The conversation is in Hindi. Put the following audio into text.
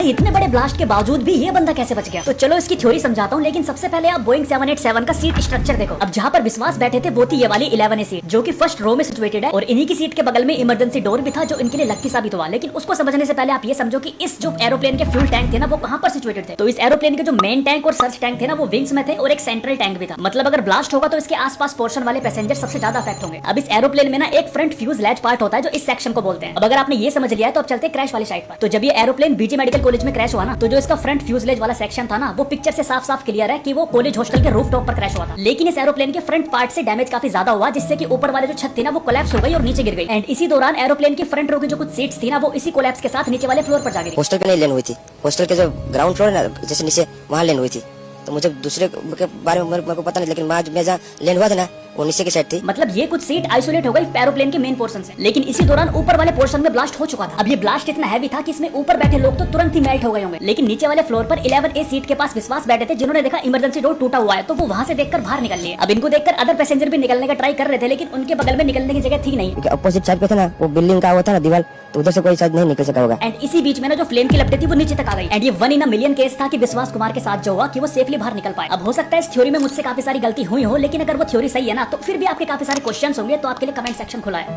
इतने बड़े ब्लास्ट के बावजूद भी ये बंदा कैसे बच गया? तो चलो इसकी थ्योरी समझाता हूँ, लेकिन सबसे पहले आप बोइंग 787 का सीट स्ट्रक्चर देखो। अब जहाँ पर विश्वास बैठे थे वो थी ये वाली 11A सीट, जो कि फर्स्ट रो में सिचुएटेड है, और इन्हीं की सीट के बगल में इमरजेंसी डोर भी था, जो इनके लिए लकी साबित हुआ। लेकिन उसको समझने से पहले आप ये समझो कि इस जो एरोप्लेन के फ्यूल टैंक थे ना, वो कहाँ पर सिचुएटेड थे। तो इस एरोप्लेन के जो मेन टैंक और सर्च टैंक थे ना, वो विंग्स में थे, और एक सेंट्रल टैंक भी था। मतलब अगर ब्लास्ट होगा तो इसके आसपास पोर्शन वाले पैसेंजर सबसे ज्यादा अफेक्ट होंगे। अब इस एरोप्लेन में ना एक फ्रंट फ्यूज लैच पार्ट होता है, जो इस सेक्शन को बोलते हैं। अब अगर आपने ये समझ लिया है तो अब चलते क्रैश वाली साइड पर। तो जब ये एरोप्लेन बीजे मेडिकल कॉलेज में क्रैश हुआ ना, तो जो इसका फ्रंट फ्यूजलेज वाला सेक्शन था ना, वो पिक्चर से साफ साफ क्लियर है कि वो कॉलेज हॉस्टल के रूफटॉप पर क्रैश हुआ था। लेकिन इस एरोप्लेन के फ्रंट पार्ट से डैमेज काफी ज्यादा हुआ, जिससे कि ऊपर वाले जो छत थी ना, वो कोलैप्स हो गई और नीचे गिर गई। एंड इसी दौरान एरोप्लेन की फ्रंट रो की जो कुछ सीट्स थी ना, वो इसी कोलैप्स के साथ नीचे वाले फ्लोर पर जा गिरी। हॉस्टल पे नहीं लैंड हुई थी, हॉस्टल के जो ग्राउंड फ्लोर है ना, जैसे नीचे वहाँ लैंड हुई थी। तो मुझे दूसरे के बारे में मेरे को पता नहीं, लेकिन मैं जहाँ लैंड हुआ था ना, वो नीचे की साइड थी। मतलब ये कुछ सीट आइसोलेट हो गई एरोप्लेन के मेन पोर्शन से, लेकिन इसी दौरान ऊपर वाले पोर्शन में ब्लास्ट हो चुका था। अब ये ब्लास्ट इतना हैवी था कि इसमें ऊपर बैठे लोग तो तुरंत ही मेल्ट हो गए होंगे, लेकिन नीचे वाले फ्लोर पर 11A सीट के पास विश्वास बैठे थे, जिन्होंने देखा इमरजेंसी डोर टूटा हुआ है, तो वो वहां से देखकर बाहर निकल लिए। अब इनको देखकर अदर पैसेंजर भी निकलने का ट्राई कर रहे थे, लेकिन उनके बगल में निकलने की जगह थी नहीं। अपोजिट साइड पे था ना, वो बिल्डिंग का हुआ था ना दीवार, तो उधर से कोई शायद नहीं निकल सका होगा। एंड इसी बीच में ना जो फ्लेम की लपटें थी वो नीचे तक आ गई। एंड ये 1 इन अ मिलियन केस था कि विश्वास कुमार के साथ जो हुआ कि वो सेफली बाहर निकल पाए। अब हो सकता है इस थ्योरी में मुझसे काफी सारी गलती हुई हो, लेकिन अगर वो थ्योरी सही है ना, तो फिर भी आपके काफी सारे क्वेश्चंस होंगे, तो आपके लिए कमेंट सेक्शन खुला है।